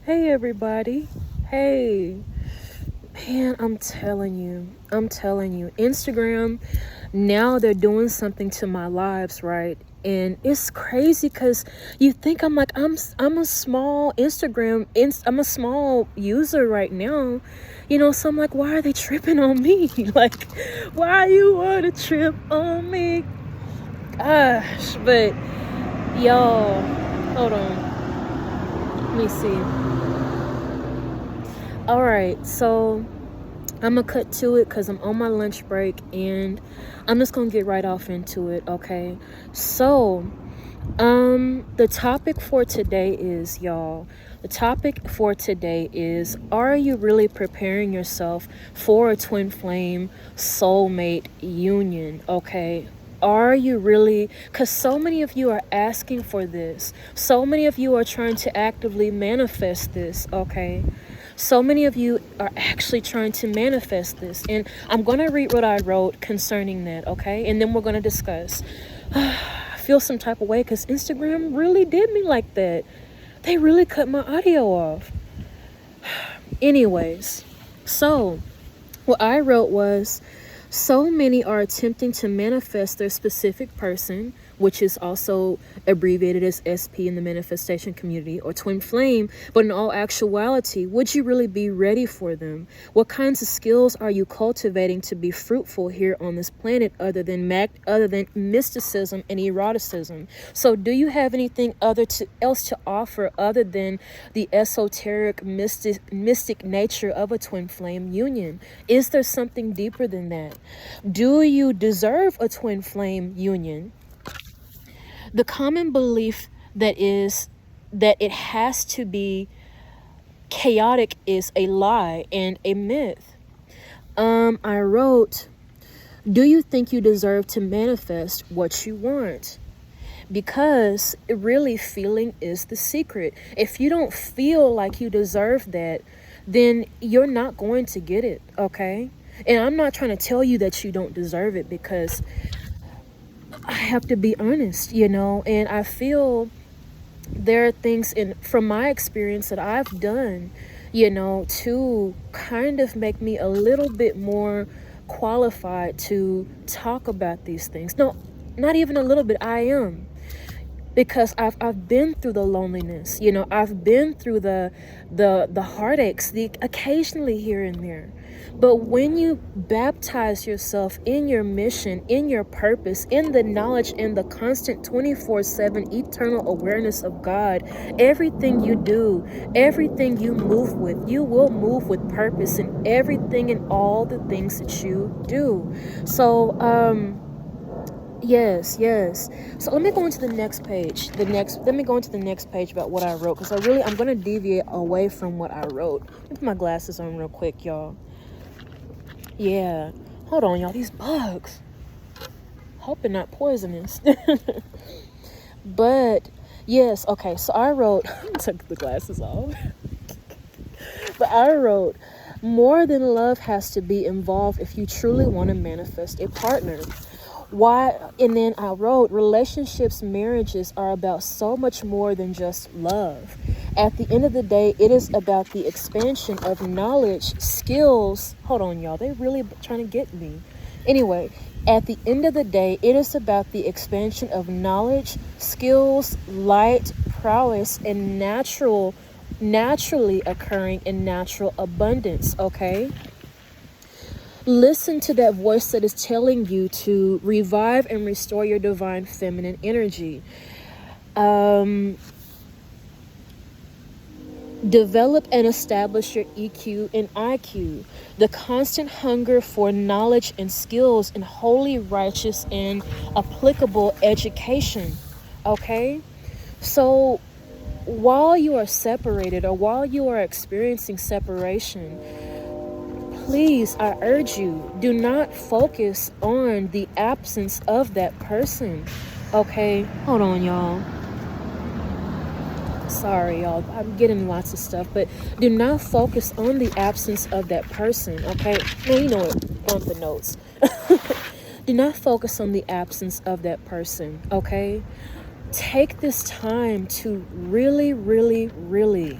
Hey everybody. Hey. Man, I'm telling you, Instagram, now they're doing something to my lives, right? And it's crazy because you think I'm like I'm a small I'm a small user right now, so I'm like, why are they tripping on me? Like, why you wanna trip on me? Gosh, but y'all, hold on, let me see. All right, so I'm gonna cut to it because I'm on my lunch break and I'm just gonna get right off into it, okay? So, the topic for today is, y'all, are you really preparing yourself for a twin flame soulmate union, okay? Are you really? Because so many of you are asking for this. So many of you are trying to actively manifest this, okay? So many of you are actually trying to manifest this. And I'm going to read what I wrote concerning that, okay? And then we're going to discuss. I feel some type of way because Instagram really did me like that. They really cut my audio off. Anyways, so what I wrote was, so many are attempting to manifest their specific person, which is also abbreviated as SP in the manifestation community, or twin flame, but in all actuality, would you really be ready for them? What kinds of skills are you cultivating to be fruitful here on this planet other than mysticism and eroticism? So do you have anything else to offer other than the esoteric mystic nature of a twin flame union? Is there something deeper than that? Do you deserve a twin flame union? The common belief that it has to be chaotic is a lie and a myth. I wrote, do you think you deserve to manifest what you want? Because really, feeling is the secret. If you don't feel like you deserve that, then you're not going to get it, okay? And I'm not trying to tell you that you don't deserve it, because I have to be honest, and I feel there are things from my experience that I've done, to kind of make me a little bit more qualified to talk about these things. No, not even a little bit. I am, because I've been through the loneliness, I've been through the heartaches, the occasionally here and there. But when you baptize yourself in your mission, in your purpose, in the knowledge and the constant 24/7 eternal awareness of God, everything you do, everything you move with, you will move with purpose in everything and all the things that you do. So, yes. So let me go into the next page. Let me go into the next page about what I wrote, because I'm going to deviate away from what I wrote. Let me put my glasses on real quick, y'all. Yeah. Hold on, y'all. These bugs. Hoping not poisonous. But, yes. Okay, so I wrote... I took the glasses off. But I wrote, more than love has to be involved if you truly want to manifest a partner. Why? And then I wrote, relationships, marriages are about so much more than just love. At the end of the day, it is about the expansion of knowledge, skills. Hold on, y'all. They really trying to get me. Anyway, at the end of the day, it is about the expansion of knowledge, skills, light, prowess, and naturally occurring in natural abundance, okay? Listen to that voice that is telling you to revive and restore your divine feminine energy. Develop and establish your EQ and IQ. The constant hunger for knowledge and skills and holy, righteous, and applicable education. Okay? So, while you are separated, or while you are experiencing separation, please, I urge you, do not focus on the absence of that person, okay? Hold on, y'all. Sorry, y'all. I'm getting lots of stuff, but do not focus on the absence of that person, okay? Man, you know what? Bump the notes. Do not focus on the absence of that person, okay? take this time to really, really, really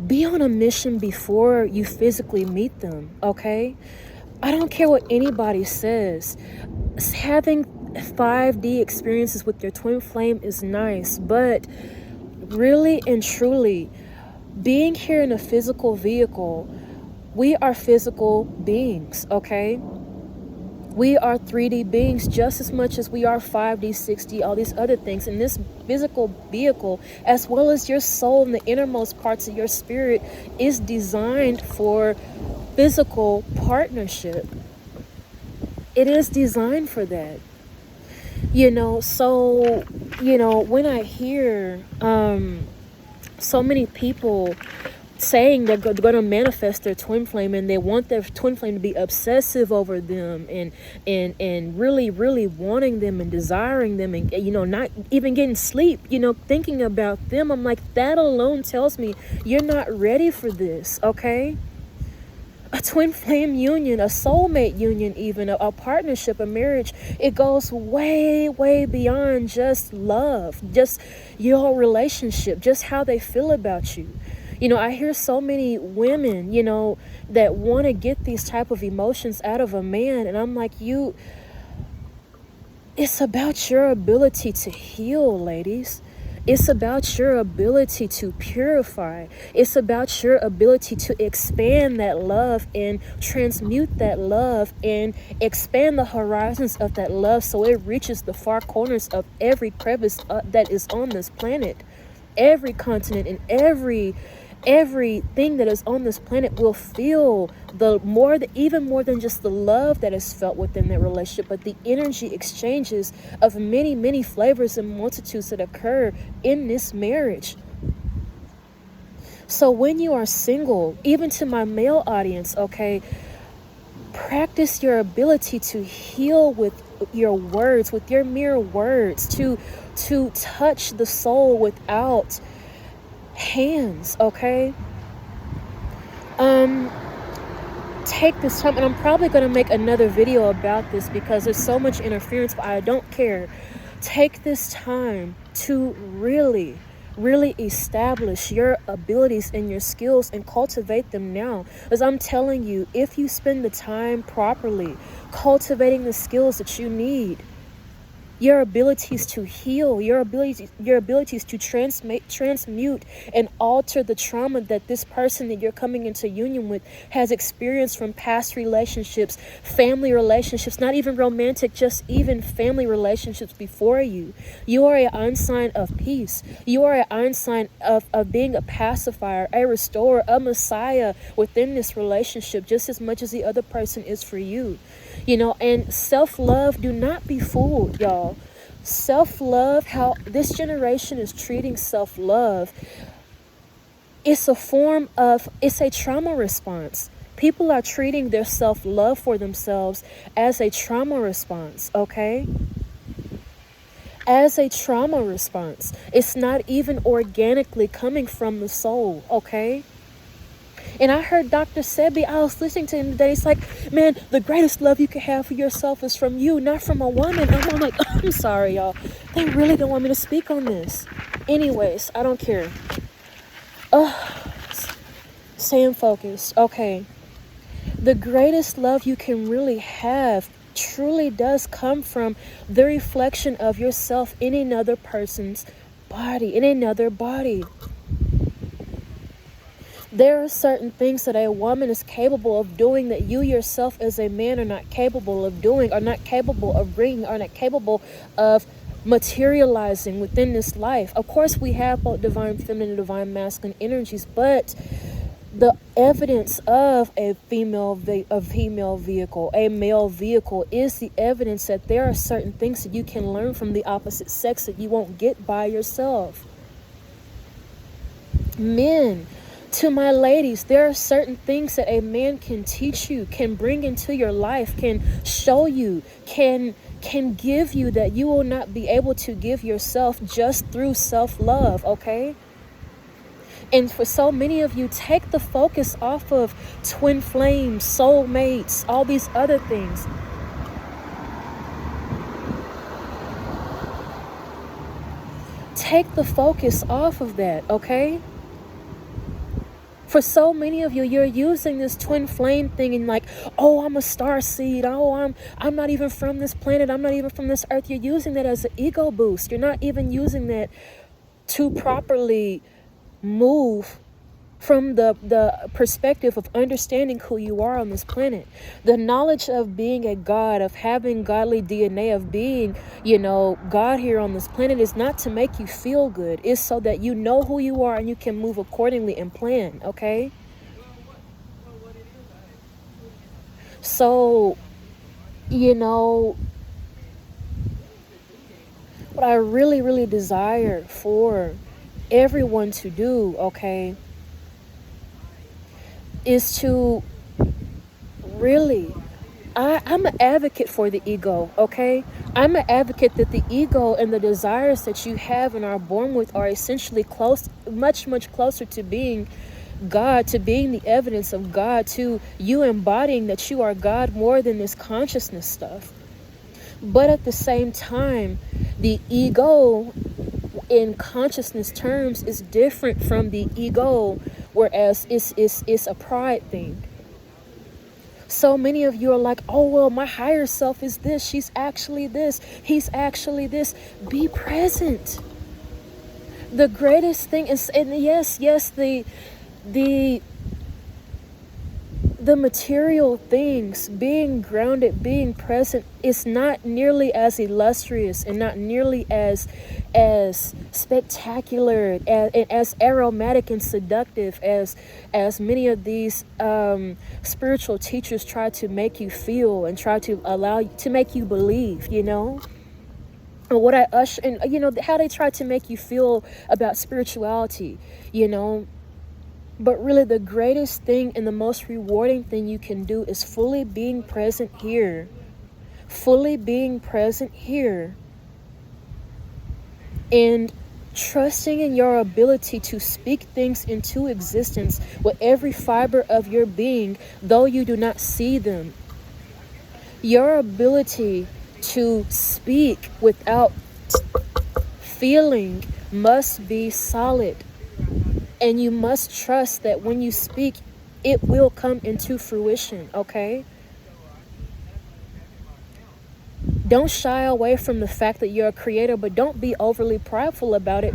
be on a mission before you physically meet them, okay? I don't care what anybody says. Having 5D experiences with your twin flame is nice, but really and truly, being here in a physical vehicle, we are physical beings, okay? We are 3D beings just as much as we are 5D, 6D, all these other things. And this physical vehicle, as well as your soul and the innermost parts of your spirit, is designed for physical partnership. It is designed for that. So, when I hear so many people saying they're going to manifest their twin flame, and they want their twin flame to be obsessive over them and really, really wanting them and desiring them, and not even getting sleep, thinking about them, I'm like, that alone tells me you're not ready for this, okay? A twin flame union, a soulmate union, even a partnership, a marriage, it goes way, way beyond just love, just your relationship, just how they feel about you. I hear so many women, that want to get these type of emotions out of a man. And I'm like, it's about your ability to heal, ladies. It's about your ability to purify. It's about your ability to expand that love and transmute that love and expand the horizons of that love so it reaches the far corners of every crevice that is on this planet. Every continent and everything that is on this planet will feel even more than just the love that is felt within that relationship, but the energy exchanges of many, many flavors and multitudes that occur in this marriage. So when you are single, even to my male audience, okay, practice your ability to heal with your words, with your mere words, to touch the soul without hands, okay? Take this time, and I'm probably going to make another video about this because there's so much interference, but I don't care. Take this time to really, really establish your abilities and your skills and cultivate them now. As I'm telling you, if you spend the time properly cultivating the skills that you need, your abilities to heal, your abilities to transmute and alter the trauma that this person that you're coming into union with has experienced from past relationships, family relationships, not even romantic, just even family relationships before you. You are an Einstein of peace. You are an Einstein of being a pacifier, a restorer, a messiah within this relationship, just as much as the other person is for you. And self-love, do not be fooled, y'all. Self-love, how this generation is treating self-love, it's a trauma response. People are treating their self-love for themselves as a trauma response, okay? As a trauma response. It's not even organically coming from the soul, okay? And I heard Dr. Sebi, I was listening to him today. It's like, man, the greatest love you can have for yourself is from you, not from a woman. I'm like, I'm sorry, y'all. They really don't want me to speak on this. Anyways, I don't care. Staying focused. Okay. The greatest love you can really have truly does come from the reflection of yourself in another person's body, in another body. There are certain things that a woman is capable of doing that you yourself as a man are not capable of doing, are not capable of bringing, are not capable of materializing within this life. Of course, we have both divine feminine and divine masculine energies, but the evidence of a female vehicle, a male vehicle, is the evidence that there are certain things that you can learn from the opposite sex that you won't get by yourself. Men, to my ladies, there are certain things that a man can teach you, can bring into your life, can show you, can give you that you will not be able to give yourself just through self-love, okay? And for so many of you, take the focus off of twin flames, soulmates, all these other things. Take the focus off of that, okay? For so many of you, you're using this twin flame thing and like, oh, I'm a star seed. Oh, I'm not even from this planet. I'm not even from this earth. You're using that as an ego boost. You're not even using that to properly move from the perspective of understanding who you are on this planet. The knowledge of being a God, of having godly DNA, of being, God here on this planet is not to make you feel good. It's so that you know who you are and you can move accordingly and plan, okay? So, what I really, really desire for everyone to do, okay, is to really, I'm an advocate for the ego, okay? I'm an advocate that the ego and the desires that you have and are born with are essentially much, much closer to being God, to being the evidence of God, to you embodying that you are God more than this consciousness stuff. But at the same time, the ego in consciousness terms is different from the ego, whereas it's a pride thing. So many of you are like, oh, well, my higher self is this. She's actually this. He's actually this. Be present. The greatest thing is, and yes, the material things, being grounded, being present, is not nearly as illustrious and not nearly as spectacular and as aromatic and seductive as many of these spiritual teachers try to make you feel and try to allow to make you believe, and what I usher and how they try to make you feel about spirituality, But really, the greatest thing and the most rewarding thing you can do is fully being present here. Fully being present here. And trusting in your ability to speak things into existence with every fiber of your being, though you do not see them. Your ability to speak without feeling must be solid. And you must trust that when you speak, it will come into fruition, okay? Don't shy away from the fact that you're a creator, but don't be overly prideful about it,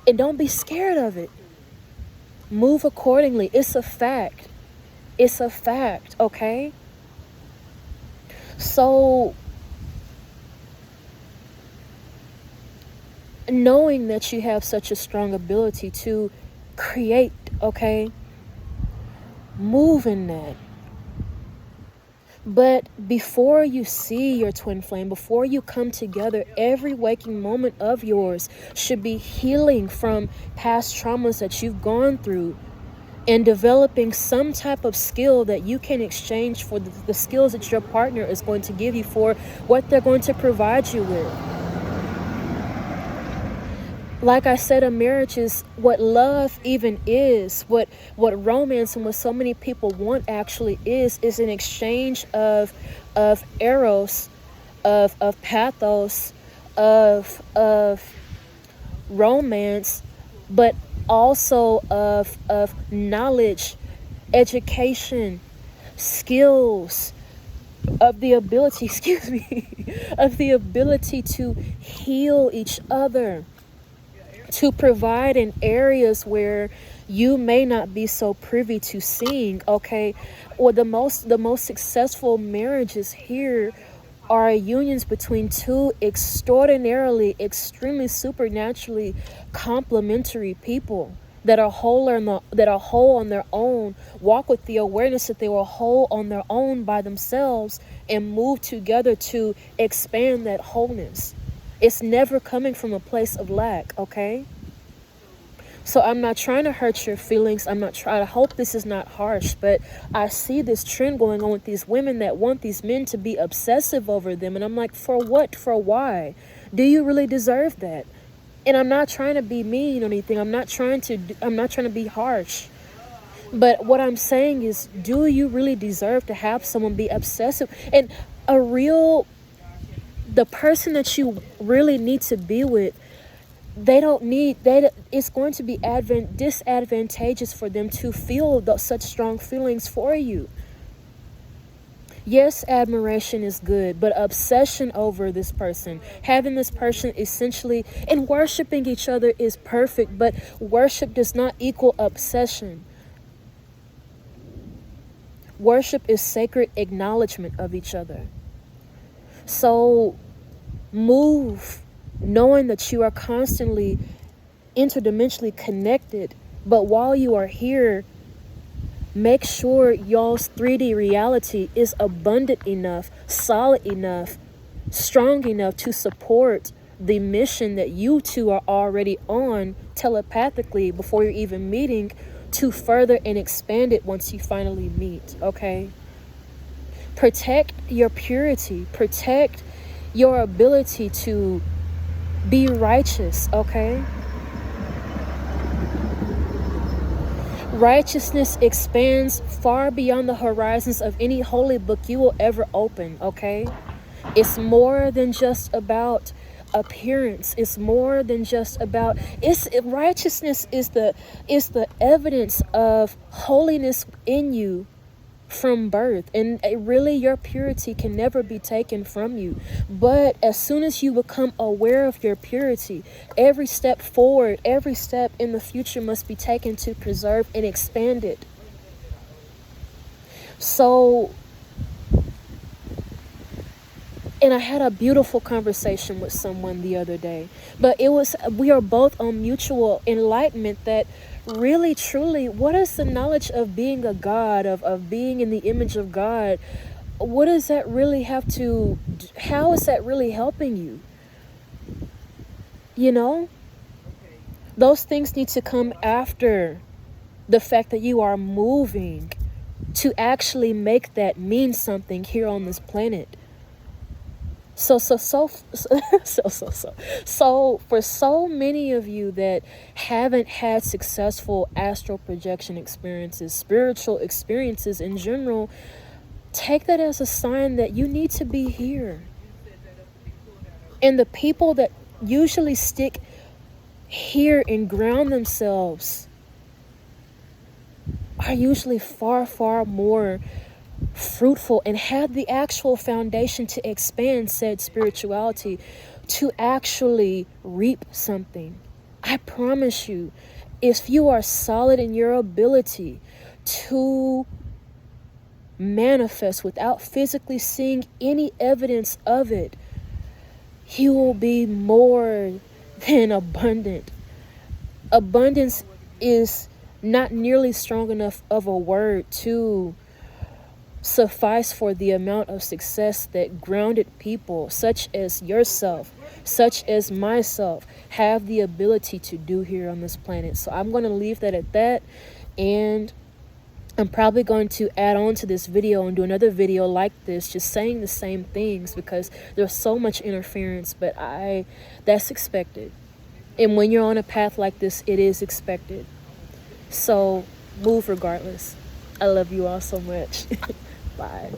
and don't be scared of it. Move accordingly. It's a fact. It's a fact, okay? So, knowing that you have such a strong ability to create, okay? Move in that. But before you see your twin flame, before you come together, every waking moment of yours should be healing from past traumas that you've gone through and developing some type of skill that you can exchange for the skills that your partner is going to give you for what they're going to provide you with. Like I said, a marriage is what love even is, what romance and what so many people want actually is an exchange of eros, of pathos, of romance, but also of knowledge, education, skills, of the ability, of the ability to heal each other, to provide in areas where you may not be so privy to seeing, okay? Or the most successful marriages here are unions between two extremely supernaturally complementary people that are whole on their own, walk with the awareness that they were whole on their own by themselves, and move together to expand that wholeness. It's never coming from a place of lack, okay? So I'm not trying to hurt your feelings. I hope this is not harsh, but I see this trend going on with these women that want these men to be obsessive over them. And I'm like, for what? For why? Do you really deserve that? And I'm not trying to be mean or anything. I'm not trying to be harsh. But what I'm saying is, do you really deserve to have someone be obsessive? And the person that you really need to be with they don't need it's going to be disadvantageous for them to feel such strong feelings for you. Yes, admiration is good, but obsession over this person, having this person essentially, and worshiping each other is perfect, but worship does not equal obsession. Worship is sacred acknowledgement of each other. So move knowing that you are constantly interdimensionally connected, but while you are here, make sure y'all's 3D reality is abundant enough, solid enough, strong enough to support the mission that you two are already on telepathically before you're even meeting, to further and expand it once you finally meet, okay? Protect your purity. Protect your ability to be righteous, okay? Righteousness expands far beyond the horizons of any holy book you will ever open, okay? It's more than just about appearance. It's more than just about righteousness is the evidence of holiness in you from birth, and really your purity can never be taken from you. But as soon as you become aware of your purity, every step forward, every step in the future must be taken to preserve and expand it. So, and I had a beautiful conversation with someone the other day, but we are both on mutual enlightenment that really, truly, what is the knowledge of being a God, of being in the image of God? What does that really how is that really helping you? You know? Those things need to come after the fact that you are moving to actually make that mean something here on this planet. So for so many of you that haven't had successful astral projection experiences, spiritual experiences in general, take that as a sign that you need to be here. And the people that usually stick here and ground themselves are usually far, far more fruitful and have the actual foundation to expand said spirituality, to actually reap something. I promise you, if you are solid in your ability to manifest without physically seeing any evidence of it, you will be more than abundant. Abundance is not nearly strong enough of a word to suffice for the amount of success that grounded people such as yourself, such as myself, have the ability to do here on this planet. So I'm going to leave that at that, and I'm probably going to add on to this video and do another video like this, just saying the same things, because there's so much interference, but that's expected. And when you're on a path like this, it is expected. So move regardless. I love you all so much. Bye.